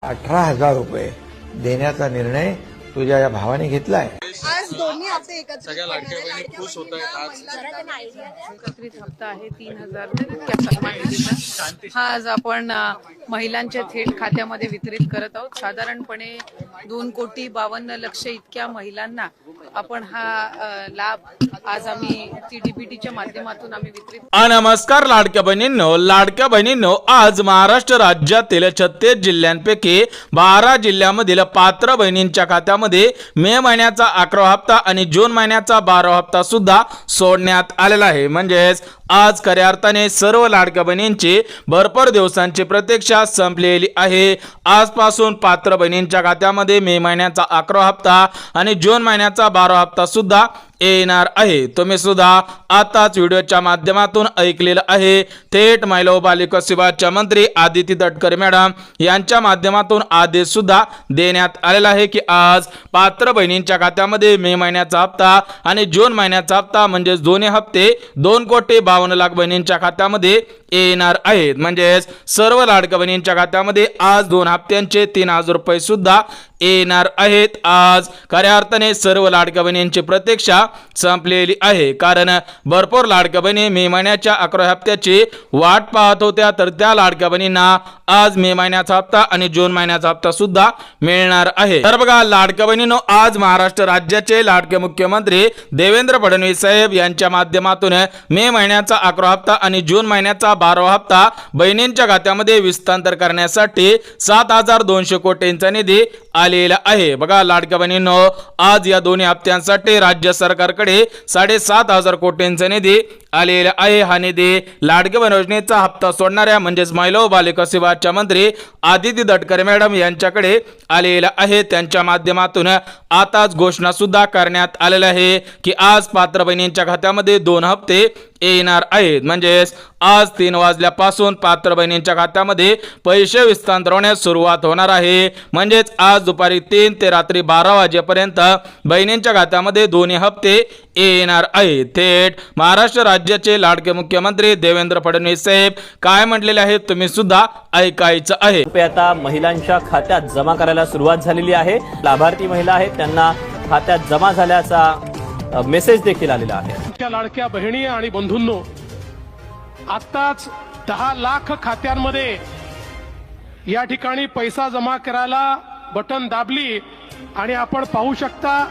18,000 रुपये देण्याचा निर्णय तुझ्या या भावाने घेतलाय। आज दोन्ही हप्ते एकत्रित सगळ्या लाडक्या बहिणी खुश होत आहेत। आज एकत्रित हप्ता आहे 3,000 इतक्या सन्मान निधीचा। हा आज आपण महिलांच्या थेट खात्यामध्ये वितरित करत आहोत। साधारणपणे 2,52,00,000 इतक्या महिलांना आपण हा लाभ आज आम्ही TDPTच्या माध्यमातून आम्ही वितरित। नमस्कार लाडक्या बहिणींनो, आज महाराष्ट्र राज्यातील 36 जिल्ह्यांपैकी 12 जिल्ह्यामधील पात्र बहिणींच्या खात्यामध्ये मे महिन्याचा 11वा हप्ता आणि जून महिन्याचा 12वा हप्ता सुद्धा सोडण्यात आलेला आहे। म्हणजेच आज खऱ्या अर्थाने सर्व लाडक्या बहिणींची भरपूर दिवसांची प्रतीक्षा संपलेली आहे। आजपासून पात्र बहिणींच्या खात्यामध्ये मे महिन्याचा 11वा हप्ता आणि जून महिन्याचा 12वा हप्ता सुद्धा येणार आहे। तुम्ही सुद्धा आताच व्हिडिओच्या माध्यमातून ऐकलेलं आहे। थेट महिला व बालविकास विभागाच्या मंत्री आदिती तटकरे मॅडम यांच्या माध्यमातून आदेश सुद्धा देण्यात आलेला आहे की आज पात्र बहिणींच्या खात्यामध्ये मे महिन्याचा हप्ता आणि जून महिन्याचा हप्ता म्हणजे दोन्ही हप्ते 2,52,00,000 बहिणींच्या खात्यामध्ये येणार आहेत। म्हणजेच सर्व लाडक्या बहिणींच्या खात्यामध्ये आज 2 हप्त्यांचे 3,000 रुपये सुद्धा येणार आहेत। आज खऱ्या अर्थाने सर्व लाडक्या बहिणींची प्रतीक्षा संपलेली आहे, कारण भरपूर लाडक्या बहिणी मे महिन्याच्या 11व्या हप्त्याची वाट पाहत होत्या। तर त्या लाडक्या बहिणींना आज मे महिन्याचा हप्ता आणि जून महिन्याचा हप्ता सुद्धा मिळणार आहे। तर बघा लाडक्या बहिणींनो, आज महाराष्ट्र राज्याचे लाडके मुख्यमंत्री देवेंद्र फडणवीस साहेब यांच्या माध्यमातून मे महिन्याचा 11वा हप्ता आणि जून महिन्याचा 12वा हप्ता बहिणींच्या खात्यामध्ये विस्तांतर करण्यासाठी 7,200 कोटींचा निधी आलेला आहे। बघा लाडक्या बहिणींनो, आज या दोन्ही हप्त्यांसाठी राज्य सरकारकडे 7,500 कोटींचा निधी आलेला आहे। हा निधी लाडके बहीण योजनेचा हप्ता सोडणाऱ्या म्हणजेच महिला व बालविकास विभागाच्या मंत्री आदिती तटकरे मॅडम यांच्याकडे आलेला आहे। त्यांच्या माध्यमातून आताच घोषणा सुद्धा करण्यात आलेली आहे की आज पात्र बहिणींच्या खात्यामध्ये 2 हप्ते येणार आहेत। म्हणजेच आज 3 वाजल्यापासून पात्र बहिणींच्या खात्यामध्ये पैसे विस्तांतर होण्यास सुरुवात होणार आहे। म्हणजेच आज दुपारी 3 ते रात्री 12 वाजेपर्यंत बहिणींच्या खात्यामध्ये दोन्ही हप्ते येणार आहेत। थेट महाराष्ट्र राज्याचे लाडके मुख्यमंत्री देवेंद्र फडणवीस साहेब काय म्हटलेले आहेत तुम्ही सुद्धा ऐकायचं आहे। रुपये आता महिलांच्या खात्यात जमा करायला सुरुवात झालेली आहे। लाभार्थी महिला आहेत त्यांना खात्यात जमा झाल्याचा मेसेज देखील आलेला आहे। लाडक्या बहिणी आणि बंधूंनो, आताच 10 लाख खात्यांमध्ये या ठिकाणी पैसा जमा करायला बटन दाबली आणि आपण पाहू शकता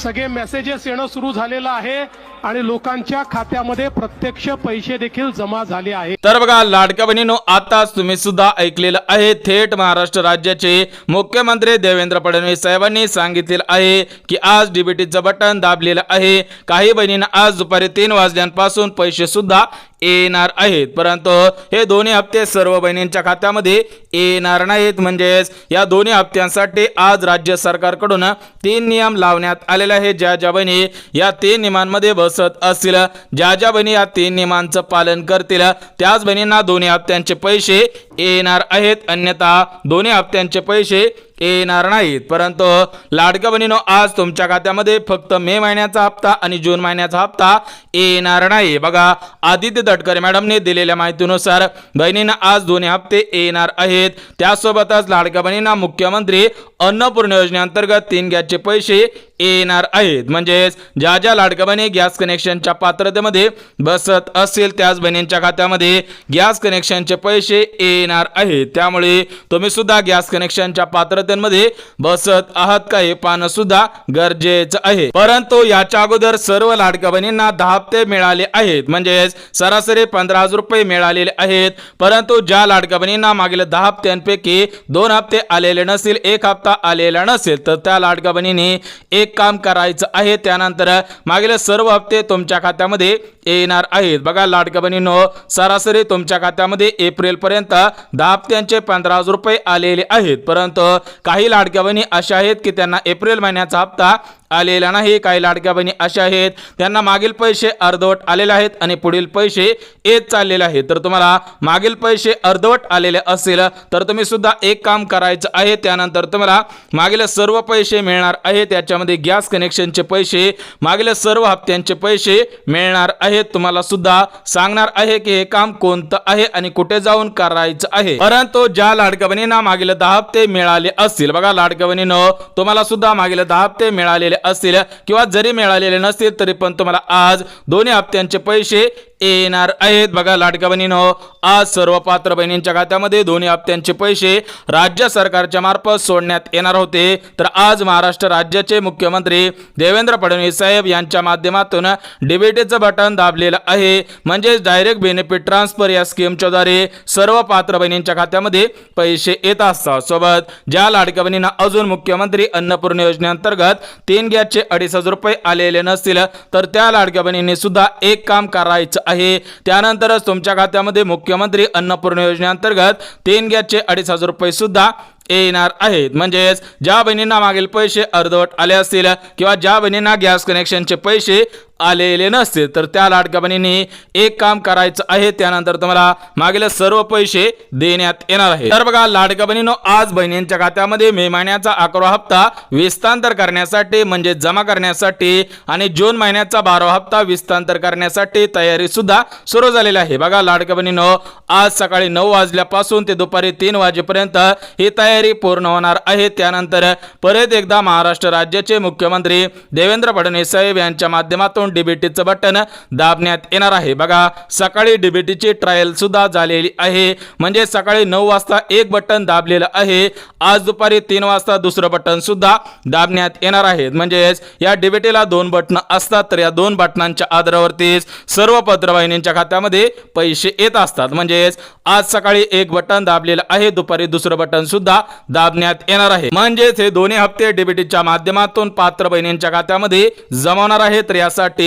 सगळे मेसेजेस येणं सुरू झालेलं आहे आणि लोकांच्या खात्यामध्ये प्रत्यक्ष पैसे देखील जमा झाले आहेत। तर बघा लाडक्या बहिणींनो, आताच तुम्ही सुद्धा ऐकलेलं आहे। थेट महाराष्ट्र राज्याचे मुख्यमंत्री देवेंद्र फडणवीस साहेबांनी सांगितलेलं आहे की आज डीबीटीचं बटन दाबलेलं आहे। काही बहिणींना आज दुपारी 3 वाजल्यापासून पैसे सुद्धा येणार आहेत, परंतु हे दोन्ही हप्ते सर्व बहिणींच्या खात्यामध्ये येणार नाहीत। म्हणजेच या दोन्ही हप्त्यांसाठी आज राज्य सरकारकडून 3 नियम लावण्यात आलेले आहेत। ज्या बहिणी या 3 नियमांमध्ये बसत असतील, ज्या बहिणी या 3 नियमांचं पालन करतील त्याच बहिणींना दोन्ही हप्त्यांचे पैसे येणार आहेत, अन्यथा दोन्ही हप्त्यांचे पैसे येणार नाहीत। परंतु लाडक्या बहिणींनो, आज तुमच्या खात्यामध्ये फक्त मे महिन्याचा हप्ता आणि जून महिन्याचा हप्ता येणार नाही। बघा आदिती तटकरे मॅडमने दिलेल्या माहितीनुसार बहिणींना आज दोन्ही हप्ते येणार आहेत। त्यासोबतच लाडक्या बहिणींना मुख्यमंत्री अन्नपूर्णा योजनेअंतर्गत 3 गॅसचे पैसे येणार आहेत। म्हणजेच ज्या लाडक्या बहिणी गॅस कनेक्शनच्या पात्रतेमध्ये बसत असतील त्याच बहिणींच्या खात्यामध्ये गॅस कनेक्शनचे पैसे येणार आहेत। त्यामुळे तुम्ही सुद्धा गॅस कनेक्शनच्या पात्रतेमध्ये बसत आहात का हे पाहणं सुद्धा गरजेचं आहे। परंतु याच्या अगोदर सर्व लाडक्या बहिणींना 10 हप्ते मिळाले आहेत, म्हणजेच सरासरी 15,000 रुपये मिळालेले आहेत। परंतु ज्या लाडक्या बहिणींना मागील 10 हप्त्यांपैकी 2 हप्ते आलेले नसेल, 1 हप्ता आलेला नसेल, तर त्या लाडक्या बहिणींनी एक काम करायचं आहे। त्यानंतर मागील सर्व हप्ते तुमच्या खात्यामध्ये येणार आहेत। बघा लाडक्या बहिणींनो, सरासरी तुमच्या खात्यामध्ये एप्रिल पर्यंत 10 हप्त्यांचे 15,000 रुपये आलेले आहेत, परंतु काही लाडक्या बहिणी अशा आहेत की त्यांना एप्रिल महिन्याचा हप्ता आलेला नाही. काही लाडक्या बहिणी अशा आहेत त्यांना मागील पैसे अर्धवट आलेले आहेत आणि पुढील पैसे येत चाललेले आहेत. तर तुम्हाला मागील पैसे अर्धवट आलेले असेल तर तुम्ही सुद्धा एक काम करायचं आहे. त्यानंतर तुम्हाला मागील सर्व पैसे मिळणार आहेत. त्याच्यामध्ये गॅस कनेक्शनचे पैसे, मागील सर्व हप्त्यांचे पैसे मिळणार आहेत. तुम्हाला सुद्धा सांगणार आहे की हे काम कोणतं आहे आणि कुठे जाऊन करायचं आहे. परंतु ज्या लाडक्या बहिणींना मागील 10 हप्ते मिळाले असतील, बघा लाडक्या बहिणींनो, तुम्हाला सुद्धा मागील 10 हप्ते मिळालेले असतील किंवा जरी मिळालेले नसतील तरी पण तुम्हाला आज दोन्ही हप्त्यांचे पैसे येणार आहेत. बघा लाडक्या बहिणींनो, आज सर्व पात्र बहिणींच्या खात्यामध्ये दोन्ही हप्त्यांचे पैसे राज्य सरकारच्या मार्फत सोडण्यात येणार होते. तर आज महाराष्ट्र राज्याचे मुख्यमंत्री देवेंद्र फडणवीस साहेब यांच्या माध्यमातून डीबीटीचं बटन दाबलेलं आहे. म्हणजे डायरेक्ट बेनिफिट ट्रान्सफर या स्कीमच्या द्वारे सर्व पात्र बहिणींच्या खात्यामध्ये पैसे येत असतात. सोबत ज्या लाडक्या बहिणींना अजून मुख्यमंत्री अन्नपूर्णा योजनेअंतर्गत 3 गॅसचे 2,500 रुपये आलेले नसतील तर त्या लाडक्या बहिणींनी सुद्धा एक काम करायचं आहे. त्यानंतरच तुमच्या खात्यामध्ये मुख्यमंत्री अन्नपूर्णा योजनेअंतर्गत 3 गॅसचे 2,500 रुपये सुद्धा येणार आहेत. म्हणजेच ज्या बहिणींना मागील पैसे अर्धवट आले असतील किंवा ज्या बहिणींना गॅस कनेक्शनचे पैसे आलेले नसतील तर त्या लाडक्या बहिणींनी एक काम करायचं आहे. त्यानंतर तुम्हाला मागील सर्व पैसे देण्यात येणार आहे. तर बघा लाडक्या बहिणींनो, आज बहिणींच्या खात्यामध्ये मे महिन्याचा 11वा हप्ता विस्तांतर करण्यासाठी म्हणजे जमा करण्यासाठी आणि जून महिन्याचा 12वा हप्ता विस्तांतर करण्यासाठी तयारी सुद्धा सुरू झालेली आहे. बघा लाडक्या बहिणींनो, आज सकाळी 9 वाजल्यापासून ते दुपारी 3 वाजेपर्यंत ही तयारी पूर्ण होणार आहे. त्यानंतर परत एकदा महाराष्ट्र राज्याचे मुख्यमंत्री देवेंद्र फडणवीस साहेब यांच्या माध्यमातून डीबीटीचं बटन दाबण्यात येणार आहे. बघा सकाळी डीबीटीची ट्रायल सुद्धा झालेली आहे. म्हणजे सकाळी 9 वाजता एक बटन दाबलेलं आहे. आज दुपारी 3 वाजता दुसरं बटन सुद्धा दाबण्यात येणार आहे. म्हणजेच या डीबीटीला 2 बटन असतात. तर या 2 बटनांच्या आधारावरतीच सर्व पत्रवाहिनींच्या खात्यामध्ये पैसे येत असतात. म्हणजेच आज सकाळी एक बटन दाबलेलं आहे, दुपारी दुसरं बटन सुद्धा दाबण्यात येणार आहे. म्हणजेच हे दोन्ही हप्ते डीबीटीच्या माध्यमातून पात्र बहिणींच्या खात्यामध्ये जमवणार आहेत. तर यासाठी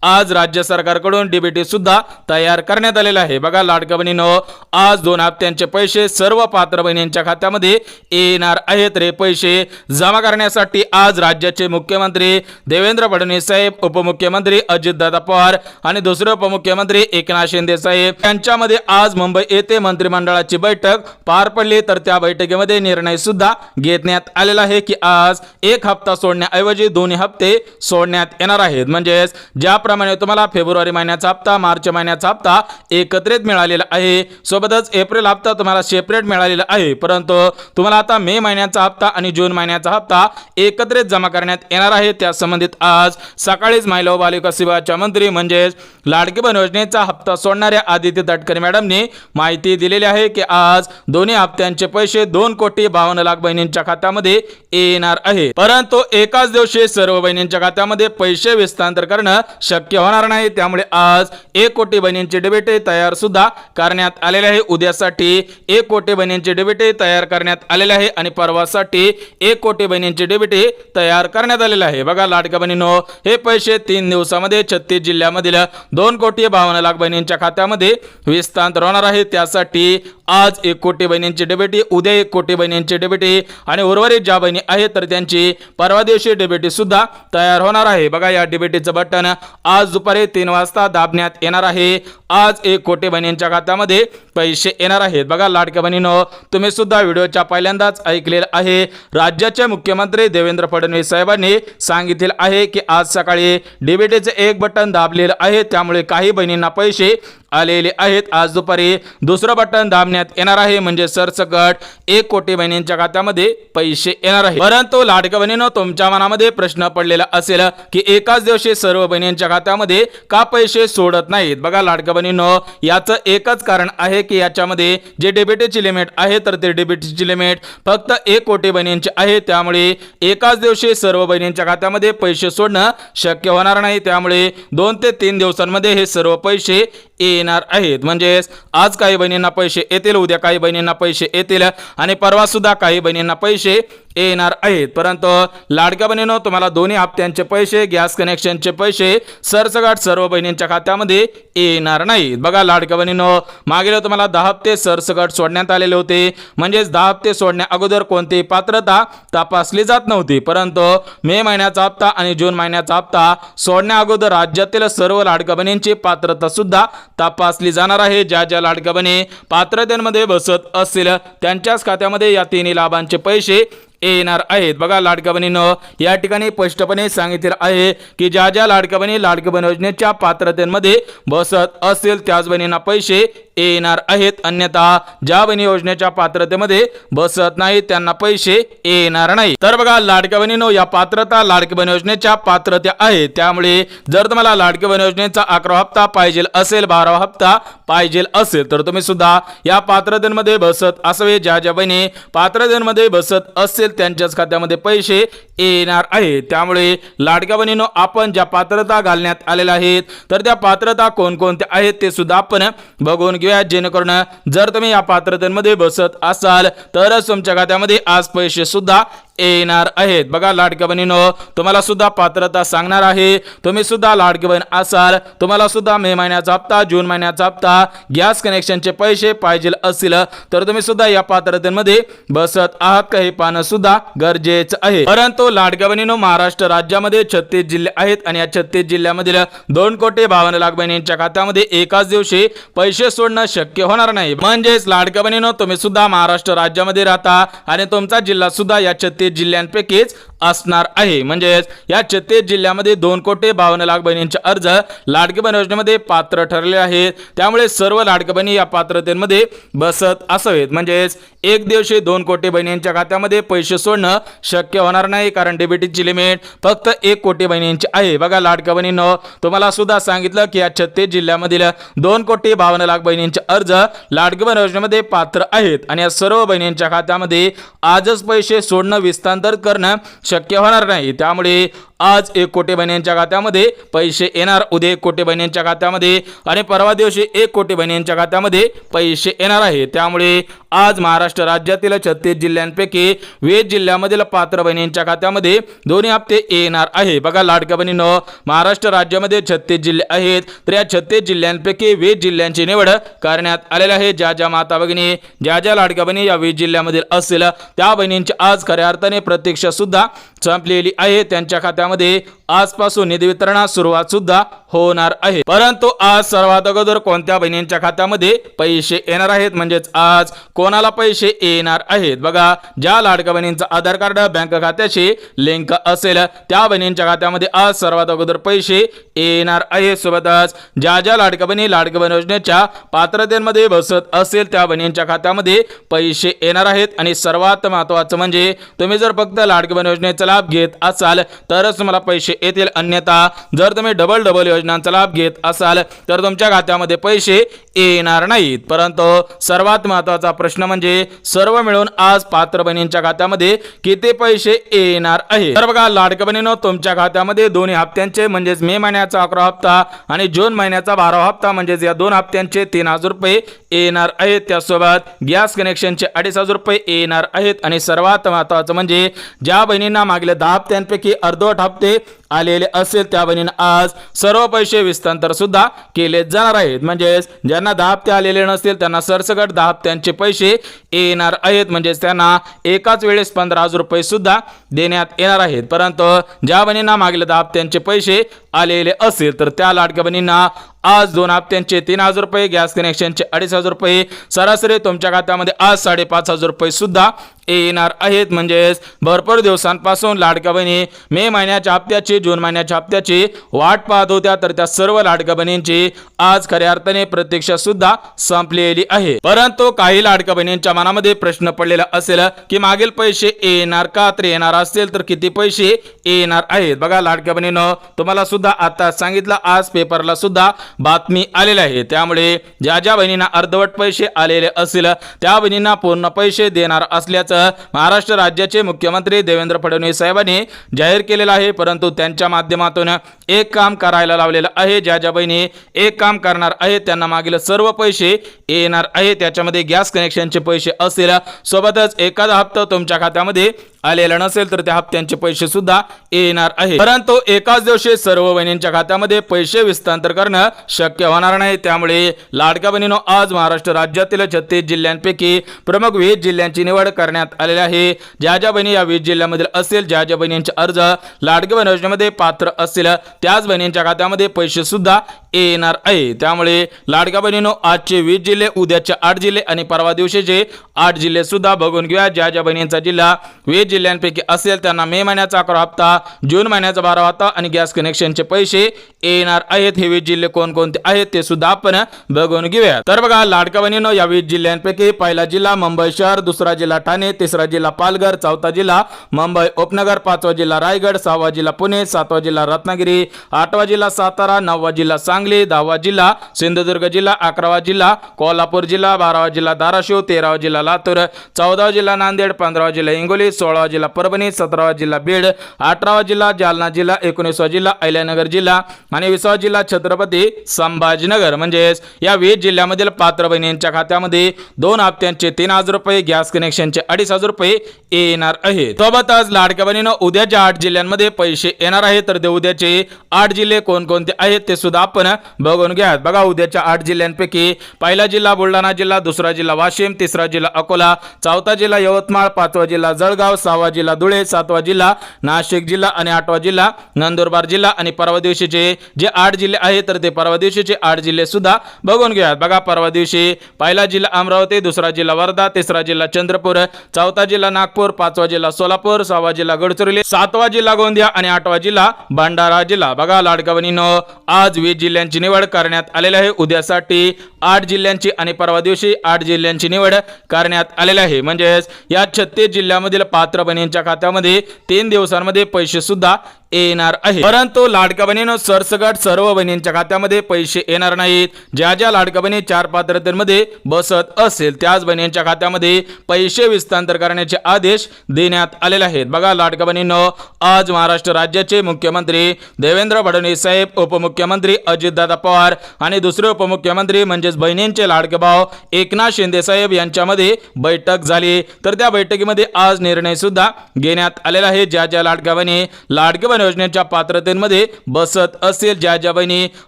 आज राज्य सरकारकडून डीबीटी सुद्धा तयार करण्यात आलेला आहे. बघा लाडक्या बहिणींनो, आज 2 हप्त्यांचे पैसे सर्व पात्र बहिणींच्या खात्यामध्ये येणार आहेत. रे पैसे जमा करण्यासाठी आज राज्याचे मुख्यमंत्री देवेंद्र फडणवीस साहेब, उपमुख्यमंत्री अजितदादा पवार आणि दुसरे उपमुख्यमंत्री एकनाथ शिंदे साहेब यांच्यामध्ये आज मुंबई येथे मंत्रिमंडळाची बैठक पार पडली. तर त्या बैठकीमध्ये निर्णय सुद्धा घेण्यात आलेला आहे की आज एक हप्ता सोडण्याऐवजी दोन्ही हप्ते सोडण्यात येणार आहेत. म्हणजेच ज्याप्रमाणे तुम्हाला फेब्रुवारी महिन्याचा हप्ता, मार्च महिन्याचा हप्ता एकत्रित मिळालेला आहे, सोबतच एप्रिल हप्ता तुम्हाला सेपरेट मिळालेला आहे, परंतु तुम्हाला आता मे महिन्याचा हप्ता आणि जून महिन्याचा हप्ता एकत्रित जमा करण्यात येणार आहे. त्या संबंधित आज सकाळीच महिला व बालविकास विभागाच्या मंत्री म्हणजेच लाडकी बहीण योजनेचा हप्ता सोडणाऱ्या आदित्य तटकरे मॅडमनी माहिती दिलेली आहे की आज दोन्ही हप्त्यांचे पैसे 2,52,00,000 बहिणींच्या खात्यामध्ये येणार आहे. परंतु एकाच दिवशी सर्व बहिणींच्या खात्यामध्ये पैसे विस्तांतर करणं शक्य होणार नाही. त्यामुळे आज 1 कोटी बहिणींची डीबीटी तयार सुद्धा करण्यात आलेले आहे. उद्यासाठी 1 कोटी बहिणींची डीबीटी तयार करण्यात आलेले आहे आणि परवासाठी 1 कोटी बहिणींची डीबीटी तयार करण्यात आलेले आहे. बघा लाडक्या बहिणींनो, हे पैसे 3 दिवसामध्ये 36 जिल्ह्यामधील 2,52,00,000 बहिणींच्या खात्यामध्ये विस्तांतर होणार आहे. त्यासाठी आज 1 कोटी बहिणींची डीबीटी, उद्या 1 कोटी बहिणींची डीबीटी आणि उर्वरित ज्या बहिणी आहेत तर त्यांची परवा दिवशी डीबीटी सुद्धा तयार होणार आहे. बघा या डीबीटीचं बटन आज दुपारी 3 वाजता दाबण्यात येणार आहे. आज 1 कोटी बहिणींच्या खात्यामध्ये पैसे येणार आहेत. बघा लाडक्या बहिणींनो, तुम्ही सुद्धा व्हिडिओच्या पहिल्यांदाच ऐकलेलं आहे. राज्याचे मुख्यमंत्री देवेंद्र फडणवीस साहेबांनी सांगितले आहे की आज सकाळी डीबीटीचे एक बटन दाबलेलं आहे, त्यामुळे काही बहिणींना पैसे आलेले आहेत. आज दुपारी दुसरं बटन दाबण्यात येणार आहे. म्हणजे सरसकट 1 कोटी बहिणींच्या खात्यामध्ये पैसे येणार आहे. परंतु लाडक्या बहिणींनो, तुमच्या मनामध्ये प्रश्न पडलेला असेल की एकाच दिवशी सर्व बहिणींच्या खात्यामध्ये का पैसे सोडत नाहीत. बघा लाडक्या बहिणींनो, याचं एकच कारण आहे की याच्यामध्ये जे डीबीटीची लिमिट आहे तर ते डीबीटीची लिमिट फक्त 1 कोटी बहिणींची आहे. त्यामुळे एकाच दिवशी सर्व बहिणींच्या खात्यामध्ये पैसे सोडणं शक्य होणार नाही. त्यामुळे 2 ते 3 दिवसांमध्ये हे सर्व पैसे येणार आहेत. म्हणजेच आज काही बहिणींना पैसे येतील, उद्या काही बहिणींना पैसे येतील आणि परवा सुद्धा काही बहिणींना पैसे येणार आहेत. परंतु लाडक्या बहिणींनो, तुम्हाला दोन्ही हप्त्यांचे पैसे, गॅस कनेक्शनचे पैसे सरसकट सर्व बहिणींच्या खात्यामध्ये येणार नाहीत. बघा लाडक्या बहिणींनो, मागील तुम्हाला 10 हप्ते सरसकट सोडण्यात आलेले होते. म्हणजेच 10 हप्ते सोडण्या अगोदर कोणतीही पात्रता तपासली जात नव्हती. परंतु मे महिन्याचा हप्ता आणि जून महिन्याचा हप्ता सोडण्या अगोदर राज्यातील सर्व लाडक्या बहिणींची पात्रता सुद्धा तपासली जाणार आहे. ज्या ज्या लाडक्या बहिणी पात्रतेमध्ये बसत असतील त्यांच्याच खात्यामध्ये या तिन्ही लाभांचे पैसे येणार आहेत. बघा लाडक्या बहिणींनो, या ठिकाणी स्पष्टपणे सांगितले आहे की ज्या ज्या लाडक्या बहिणी लाडकी बहीण योजनेच्या पात्रतेमध्ये बसत असतील त्याच बहिणींना पैसे येणार आहेत. अन्यथा ज्या बहिणी योजनेच्या पात्रतेमध्ये बसत नाही त्यांना पैसे येणार नाही. तर बघा लाडक्या बहिणींनो, या पात्रता लाडकी बहीण योजनेच्या पात्रता आहे. त्यामुळे जर तुम्हाला लाडकी बहीण योजनेचा 11वा हप्ता पाहिजे असेल, 12वा हप्ता पाहिजे असेल तर तुम्ही सुद्धा या पात्रतेमध्ये बसत असावे. ज्या ज्या बहिणी पात्रतेमध्ये बसत असतील त्यांच्याच खात्यामध्ये पैसे येणार आहेत. त्यामुळे लाडक्या बहिणींनो, आपण ज्या पात्रता घालण्यात आलेल्या आहेत तर त्या पात्रता कोणकोणत्या आहेत ते सुद्धा आपण बघून घेऊया, जेणेकरून जर तुम्ही या पात्रतेमध्ये बसत असाल तरच तुमच्या खात्यामध्ये आज पैसे सुद्धा येणार आहेत. बघा लाडक्या बहिणींनो, तुम्हाला सुद्धा पात्रता सांगणार आहे. तुम्ही सुद्धा लाडकी बहीण असाल, तुम्हाला सुद्धा मे महिन्याचा हप्ता, जून महिन्याचा हप्ता, गॅस कनेक्शनचे पैसे पाहिजे असतील तर तुम्ही सुद्धा या पात्रतेमध्ये बसत आहात का हे पाहणं सुद्धा गरजेचं आहे. परंतु लाडक्या बहिणींनो, महाराष्ट्र राज्यामध्ये 36 जिल्हे आहेत आणि या 36 जिल्ह्यामधील 2,52,00,000 बहिणींच्या खात्यामध्ये एकाच दिवशी पैसे सोडणं शक्य होणार नाही. म्हणजेच लाडक्या बहिणींनो, तुम्ही सुद्धा महाराष्ट्र राज्यामध्ये राहता आणि तुमचा जिल्हा सुद्धा या 36 जिल्ह्यांपैकीच असणार आहे. म्हणजेच या 36 जिल्ह्यामध्ये 2,52,00,000 बहिणींचे अर्ज लाडकी बहीण योजनेमध्ये पात्र ठरले आहेत. त्यामुळे सर्व लाडक्या बहिणी या पात्रतेमध्ये बसत असावेत. म्हणजेच एक दिवशी 2 कोटी बहिणींच्या खात्यामध्ये पैसे सोडणं शक्य होणार नाही, कारण डीबीटीची लिमिट फक्त 1 कोटी बहिणींची आहे. बघा लाडक्या बहिणींनो, तुम्हाला सुद्धा सांगितलं की या 36 जिल्ह्यामधील 2,52,00,000 बहिणींचे अर्ज लाडकी बहीण योजनेमध्ये पात्र आहेत आणि या सर्व बहिणींच्या खात्यामध्ये आजच पैसे सोडणं, विस्तांतर करणं शक्य होणार नाही. त्यामुळे आज 1 कोटी बहिणींच्या खात्यामध्ये पैसे येणार, उद्या 1 कोटी बहिणींच्या खात्यामध्ये आणि परवा दिवशी 1 कोटी बहिणींच्या खात्यामध्ये पैसे येणार आहे. त्यामुळे आज महाराष्ट्र राज्यातील 36 जिल्ह्यांपैकी 20 जिल्ह्यामधील पात्र बहिणींच्या खात्यामध्ये दोन्ही हप्ते येणार आहे. बघा लाडक्या बहिणींनो, महाराष्ट्र राज्यामध्ये 36 जिल्हे आहेत तर या 36 जिल्ह्यांपैकी 20 जिल्ह्यांची निवड करण्यात आलेली आहे. ज्या ज्या माता भगिनी, ज्या ज्या लाडक्या बहिणी या 20 जिल्ह्यामधील असतील त्या बहिणींची आज खऱ्या अर्थाने प्रतीक्षा सुद्धा संपलेली आहे. त्यांच्या खात्यामध्ये आजपासून निधी वितरणास सुरुवात सुद्धा होणार आहे. परंतु आज सर्वात अगोदर कोणत्या बहिणींच्या खात्यामध्ये पैसे येणार आहेत, म्हणजेच आज कोणाला पैसे येणार आहेत. बघा, ज्या लाडक्या बहिणींचा आधार कार्ड बँक खात्याशी लिंक असेल त्या बहिणींच्या खात्यामध्ये आज सर्वात अगोदर पैसे येणार आहे. सोबतच ज्या ज्या लाडक्या बहिणी लाडकी बहीण योजनेच्या पात्रतेमध्ये बसत असेल त्या बहिणींच्या खात्यामध्ये पैसे येणार आहेत. आणि सर्वात महत्त्वाचं म्हणजे तुम्ही जर फक्त लाडकी बहीण योजनेचा लाभ घेत असाल तरच तुम्हाला पैसे येतील, अन्यथा जर तुम्ही डबल योजनांचा लाभ घेत असाल तर तुमच्या खात्यामध्ये पैसे येणार नाहीत. परंतु सर्वात महत्त्वाचा प्रश्न म्हणजे सर्व मिळून आज पात्र बहिणींच्या खात्यामध्ये किती पैसे येणार आहे. तर बघा लाडक्या बहिणींनो, तुमच्या खात्यामध्ये दोन्ही हप्त्यांचे म्हणजेच मे महिन्याचा 11वा हप्ता आणि जून महिन्याचा 12वा हप्ता म्हणजेच या 2 हप्त्यांचे 3,000 रुपये येणार आहेत. त्यासोबत गॅस कनेक्शनचे 2,500 रुपये येणार आहेत. आणि सर्वात महत्त्वाचं म्हणजे ज्या बहिणींना मागील 10 हप्त्यांपैकी अर्धवट हप्ते आलेले असेल त्या बहिणींना आज सर्व पैसे विस्तांतर सुद्धा केले जाणार आहेत. म्हणजेच ज्यांना 10 हप्ते आलेले नसतील त्यांना सरसकट 10 हप्त्यांचे पैसे येणार आहेत. म्हणजेच त्यांना एकाच वेळेस 15,000 रुपये सुद्धा देण्यात येणार आहेत. परंतु ज्या बहिणींना मागील 10 हप्त्यांचे पैसे आलेले असेल तर त्या लाडक्या बहिणींना आज 2 हप्त्यांचे 3,000 रुपये, गॅस कनेक्शनचे 2,500 रुपये, सरासरी तुमच्या खात्यामध्ये आज 5,500 रुपये सुद्धा येणार आहेत. म्हणजेच भरपूर दिवसांपासून लाडक्या बहिणी मे महिन्याच्या हप्त्याची, जून महिन्याच्या हप्त्याची वाट पाहत होत्या तर त्या सर्व लाडक्या बहिणींची आज खऱ्या अर्थाने प्रतीक्षा सुद्धा संपलेली आहे. परंतु काही लाडक्या बहिणींच्या मनामध्ये प्रश्न पडलेला असेल की मागील पैसे येणार का, तर येणार असतील तर किती पैसे येणार आहेत. बघा लाडक्या बहिणींनो, तुम्हाला सुद्धा आता सांगितलं, आज पेपरला सुद्धा बातमी आलेली आहे। त्यामुळे ज्या ज्या बहिणींना अर्धवट पैसे आलेले असतील त्या बहिणींना पूर्ण पैसे देणार असल्याचं महाराष्ट्र राज्याचे मुख्यमंत्री देवेंद्र फडणवीस साहेबांनी जाहीर केलेलं आहे। परंतु त्यांच्या माध्यमातून एक काम करायला लावलेलं आहे। ज्या ज्या बहिणी एक काम करणार आहेत त्यांना मागील सर्व पैसे येणार आहे। त्याच्यामध्ये गॅस कनेक्शनचे पैसे असतील, सोबतच एखादा हप्ता तुमच्या खात्यामध्ये आलेला नसेल तर त्या हप्त्यांचे पैसे सुद्धा येणार आहे। परंतु एकाच दिवशी सर्व बहिणींच्या खात्यामध्ये पैसे हस्तांतर करणं शक्य होणार नाही। त्यामुळे लाडक्या बहिणींनो, आज महाराष्ट्र राज्यातील 36 जिल्ह्यांपैकी प्रमुख 20 जिल्ह्यांची निवड करण्यात आलेली आहे। ज्या ज्या बहिणी या 20 जिल्ह्यांमधील असतील, ज्या ज्या बहिणींचे अर्ज लाडकी बहीण योजनेमध्ये पात्र असतील त्याच बहिणींच्या खात्यामध्ये पैसे सुद्धा येणार आहे। त्यामुळे लाडक्या बहिणींनो, आजचे 20 जिल्हे, उद्याचे 8 जिल्हे आणि परवा दिवशीचे 8 जिल्हे सुद्धा बघून घेऊया। ज्या ज्या बहिणींचा जिल्हा 20 जिल्ह्यांपैकी असेल त्यांना मे महिन्याचा 11 हप्ता, जून महिन्याचा 12 हप्ता आणि गॅस कनेक्शनचे पैसे येणार आहेत। हे 20 जिल्हे कोणकोणते आहेत ते सुद्धा आपण बघून घेऊया। तर बघा लाडक्या बहिणींनो, या 20 जिल्ह्यांपैकी पहिला जिल्हा मुंबई शहर, दुसरा जिल्हा ठाणे, तिसरा जिल्हा पालघर, चौथा जिल्हा मुंबई उपनगर, पाचवा जिल्हा रायगड, सहावा जिल्हा पुणे, सातवा जिल्हा रत्नागिरी, आठवा जिल्हा सातारा, नववा जिल्हा सांगली, 10वा जिल्हा सिंधुदुर्ग जिल्हा, 11वा जिल्हा कोल्हापूर जिल्हा, 12वा जिल्हा धाराशिव, 13वा जिल्हा लातूर, 14वा जिल्हा नांदेड, 15वा जिल्हा हिंगोली, 16वा जिल्हा परभणी, 17वा जिल्हा बीड, 18वा जिल्हा जालना जिल्हा, 19वा जिल्हा अहिल्यानगर जिल्हा आणि 20वा जिल्हा छत्रपती संभाजीनगर। म्हणजेच या 20 जिल्ह्यामधील पात्र बहिणींच्या खात्यामध्ये 2 हप्त्यांचे 3000 रुपये, गॅस कनेक्शनचे 2500 रुपये येणार आहे। सोबतच लाडक्या बहिणींनो, उद्याच्या 8 जिल्ह्यांमध्ये पैसे येणार आहेत। तर ते उद्याचे 8 जिल्हे कोणकोणते आहेत ते सुद्धा आपण बघून घ्या। बघा उद्याच्या 8 जिल्ह्यांपैकी पहिला जिल्हा बुलढाणा जिल्हा, दुसरा जिल्हा वाशिम, तिसरा जिल्हा अकोला, चौथा जिल्हा यवतमाळ, 5वा जिल्हा जळगाव, 6वा जिल्हा धुळे, 7वा जिल्हा नाशिक जिल्हा आणि 8वा जिल्हा नंदुरबार जिल्हा आणि परवा दिवशीचे जे 8 जिल्हे आहेत तर ते परवा दिवशीचे 8 जिल्हे सुद्धा बघून घ्या। बघा परवा दिवशी पहिला जिल्हा अमरावती, दुसरा जिल्हा वर्धा, तिसरा जिल्हा चंद्रपूर, चौथा जिल्हा नागपूर, 5वा जिल्हा सोलापूर, 6वा जिल्हा गडचिरोली, 7वा जिल्हा गोंदिया आणि 8वा जिल्हा भंडारा जिल्हा। बघा लाडक्या बहिणींनो, आज 20 जिल्ह्यांची निवड करण्यात आलेली आहे। उद्यासाठी 8 जिल्ह्यांची आणि परवा दिवशी 8 जिल्ह्यांची निवड करण्यात आलेली आहे। म्हणजेच या 36 जिल्ह्यामधील पात्र बहिणींच्या खात्यामध्ये 3 दिवसांमध्ये पैसे सुद्धा येणार आहे। परंतु लाडक्या बहिणींनो, सरसकट सर्व बहिणींच्या खात्यामध्ये पैसे येणार नाहीत। ज्या ज्या लाडक्या बहिणी 4 पात्रतेमध्ये बसत असेल त्याच बहिणींच्या खात्यामध्ये पैसे हस्तांतर करण्याचे आदेश देण्यात आलेले आहेत। बघा लाडक्या बहिणींनो, आज महाराष्ट्र राज्याचे मुख्यमंत्री देवेंद्र फडणवीस साहेब, उपमुख्यमंत्री अजितदादा पवार आणि दुसरे उपमुख्यमंत्री म्हणजेच बहिणींचे लाडके भाऊ एकनाथ शिंदे साहेब यांच्यामध्ये बैठक झाली। तर त्या बैठकीमध्ये आज निर्णय सुद्धा घेण्यात आलेला आहे। ज्या ज्या लाडक्या बहिणी लाडकी बहीण योजनेच्या पात्रतेमध्ये बसत असतील, ज्या ज्या बहिणी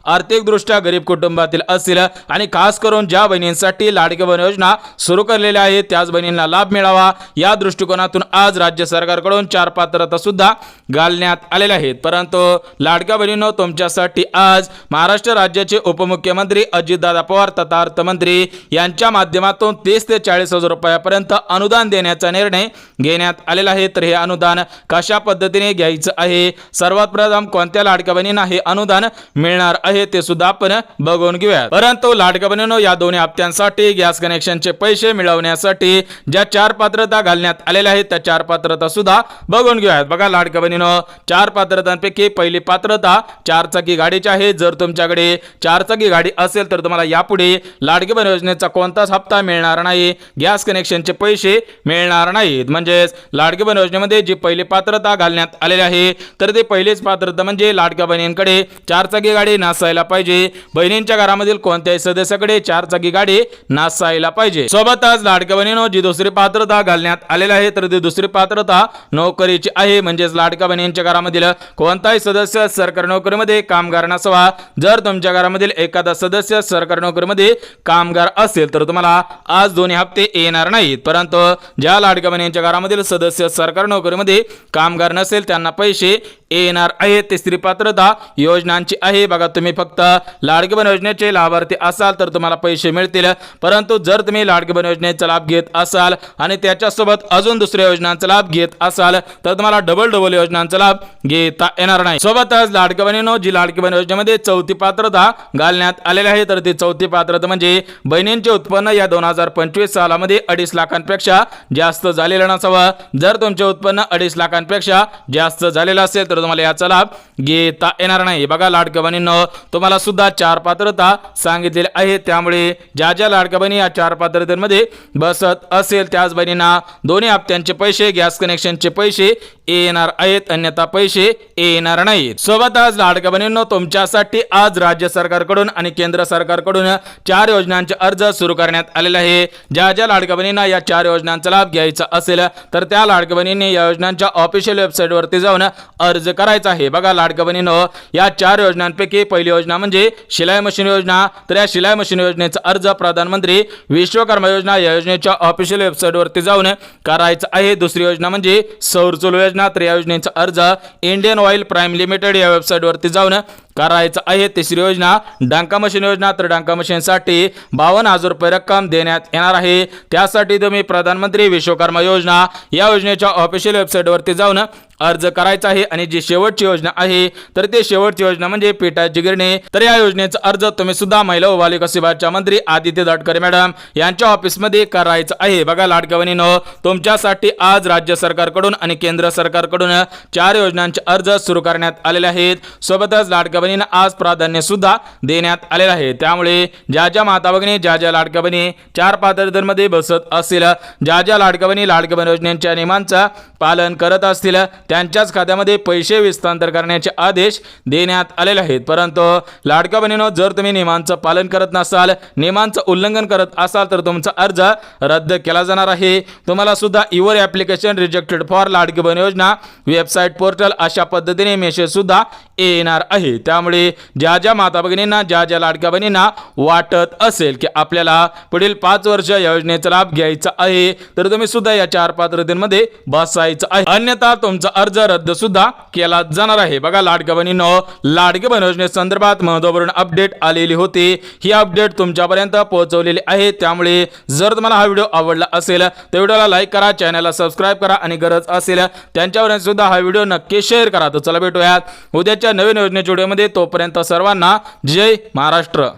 आर्थिकदृष्ट्या गरीब कुटुंबातील असतील आणि खास करून ज्या बहिणींसाठी लाडकी बहीण योजना सुरू केलेल्या आहेत त्याच बहिणींना लाभ मिळावा या दृष्टिकोनातून आज राज्य सरकारकडून 4 पात्रता सुद्धा घालण्यात आलेल्या आहेत। परंतु लाडक्या बहिणींनो, तुमच्यासाठी आज महाराष्ट्र राज्याचे उपमुख्यमंत्री अजितदादा पवार तथा अर्थमंत्री यांच्या माध्यमातून 30 ते 40,000 रुपयापर्यंत अनुदान देण्याचा निर्णय घेण्यात आलेला आहे। तर हे अनुदान कशा पद्धतीने घ्यायचं आहे, सर्वात प्रथम कोणत्या लाडक्या बहिणींना हे अनुदान मिळणार आहे ते सुद्धा आपण बघून घेऊया। परंतु लाडक्या बहिणींनो, या दोन्ही हप्त्यांसाठी गॅस कनेक्शनचे पैसे मिळवण्यासाठी ज्या 4 पात्रता घालण्यात आलेल्या आहेत त्या 4 पात्रता सुद्धा बघून घेऊया। बघा लाडक्या बहिणींनो, 4 पात्रतांपैकी पहिली पात्रता 4 चाकी गाडीची आहे। जर तुमच्याकडे 4 चाकी गाडी असेल तर तुम्हाला यापुढे लाडकी बहीण योजनेचा कोणताच हप्ता मिळणार नाही, गॅस कनेक्शनचे पैसे मिळणार नाहीत। म्हणजेच लाडकी बहीण योजनेमध्ये जी पहिली पात्रता घालण्यात आलेली आहे तर ते पहिलीच पात्रता म्हणजे लाडक्या बहिणींकडे 4 चाकी गाडी नसायला पाहिजे। बहिणींच्या घरामधील कोणत्याही सदस्याकडे 4 चाकी गाडी नसायला पाहिजे। सोबतच लाडक्या बहिणींनो, जी दुसरी पात्रता घालण्यात आलेली आहे तर ती दुसरी पात्रता नोकरीची आहे। म्हणजेच लाडक्या बहिणींच्या घरामधील कोणताही सदस्य सरकारी नोकरीमध्ये कामगार नसावा। जर तुमच्या घरामधील एखादा सदस्य सरकारी नोकरीमध्ये कामगार असेल तर तुम्हाला आज दोन्ही हप्ते येणार नाहीत। परंतु ज्या लाडक्या बहिणींच्या घरामधील सदस्य सरकारी नोकरीमध्ये कामगार नसेल त्यांना पैसे येणार आहे। तिसरी पात्रता योजनांची आहे। बघा तुम्ही फक्त लाडकी बहीण योजनेचे लाभार्थी असाल तर तुम्हाला पैसे मिळतील। परंतु जर तुम्ही लाडकी बहीण योजनेचा लाभ घेत असाल आणि त्याच्यासोबत अजून दुसऱ्या योजनांचा लाभ घेत असाल तर तुम्हाला डबल योजनांचा लाभ घेता येणार नाही। सोबतच लाडकी बहिणींनो, जी लाडकी बहीण योजनेमध्ये 4थी पात्रता घालण्यात आलेली आहे तर ती 4थी पात्रता म्हणजे बहिणींचे उत्पन्न या 2025 सालामध्ये 2.5 लाखांपेक्षा जास्त झालेलं नसावं। जर तुमचे उत्पन्न 2.5 लाखांपेक्षा जास्त झालेलं असेल तर तर तुम्हाला याचा लाभ घेता येणार नाही. बघा लाडक्या बहिणींनो, तुम्हाला सुद्धा 4 पात्रता सांगितलेली आहे. त्यामुळे ज्या ज्या लाडक्या बहिणी या 4 पात्रतेमध्ये बसत असेल त्याच बहिणींना दोन्ही हप्त्यांचे पैसे, गॅस कनेक्शनचे पैसे येणार आहेत, अन्यथा पैसे येणार नाहीत. सोबतच लाडक्या बहिणींनो, तुमच्यासाठी आज राज्य सरकारकडून आणि केंद्र सरकारकडून 4 योजनांचे अर्ज सुरू करण्यात आलेले आहे. ज्या ज्या लाडक्या बहिणींना या 4 योजनांचा लाभ घ्यायचा असेल तर त्या लाडक्या बहिणींनी या योजनांच्या ऑफिशियल वेबसाईटवरती जाऊन अर्ज करायचा आहे. बघा लाडक्या बहिणींनो, या 4 योजनांपैकी पहिली योजना म्हणजे शिलाई मशीन योजना. तर या शिलाई मशीन योजनेचा अर्ज प्रधानमंत्री विश्वकर्मा योजना या योजनेच्या ऑफिशियल वेबसाईटवरती जाऊन करायचा आहे. दुसरी योजना म्हणजे सौर चूल योजना. तर या योजनेचा अर्ज इंडियन ऑइल प्राइम लिमिटेड या वेबसाईटवरती जाऊन करायचं आहे. तिसरी योजना डांका मशीन योजना. तर डांका मशीनसाठी 52,000 रुपये रक्कम देण्यात येणार आहे. त्यासाठी तुम्ही प्रधानमंत्री विश्वकर्मा योजना या योजनेच्या ऑफिशियल वेबसाईटवरती जाऊन अर्ज करायचा आहे. आणि जी शेवटची योजना आहे तर ते शेवटची योजना म्हणजे पिठाची गिरणी. तर या योजनेचा अर्ज तुम्ही सुद्धा महिला व बालविकास विभागाच्या मंत्री आदित्य तटकरे मॅडम यांच्या ऑफिसमध्ये करायचं आहे. बघा लाडक्या बहिणींनो, तुमच्यासाठी आज राज्य सरकारकडून आणि केंद्र सरकारकडून 4 योजनांचे अर्ज सुरू करण्यात आलेले आहेत. सोबतच लाडक्या बहिणींना आज प्राधान्य सुद्धा देण्यात आलेलं आहे. त्यामुळे ज्या ज्या माता भगिनी, ज्या ज्या लाडक्या बहिणी 4 पात्रतेमध्ये बसत असतील, ज्या ज्या लाडक्या बहिणी लाडक्या बहीण योजनेच्या नियमांचं पालन करत असतील त्यांच्याच खात्यामध्ये पैसे विस्तांतर करण्याचे आदेश देण्यात आलेले आहेत. परंतु लाडक्या बहिणींनो, जर तुम्ही नियमांचं पालन करत नसाल, नियमांचं उल्लंघन करत असाल तर तुमचा अर्ज रद्द केला जाणार आहे. तुम्हाला सुद्धा your application rejected for Ladki Bahin योजना वेबसाईट पोर्टल अशा पद्धतीने मेसेज सुद्धा येणार आहे. त्यामुळे ज्या ज्या माता भगिनींना, ज्या ज्या लाडक्या बहिणींना वाटत असेल की आपल्याला पुढील 5 वर्ष या योजनेचा लाभ घ्यायचा आहे तर तुम्ही सुद्धा या 4 पात्रतेमध्ये बसायचं आहे, अन्यथा तुमचा अर्ज रद्द सुद्धा केला जाणार आहे. बघा लाडक्या बहिणींनो, लाडकी बहीण योजनेसंदर्भात महत्त्वपूर्ण अपडेट आलेली होती. ही अपडेट तुमच्यापर्यंत पोहोचवलेली आहे. त्यामुळे जर तुम्हाला हा व्हिडिओ आवडला असेल तर व्हिडिओला लाईक करा, चॅनलला सबस्क्राईब करा आणि गरज असेल त्यांच्यापर्यंत सुद्धा हा व्हिडिओ नक्की शेअर करा. तर चला भेटूयात उद्याच्या नवीन योजनेच्या व्हिडिओमध्ये. तोपर्यंत सर्वांना जय महाराष्ट्र.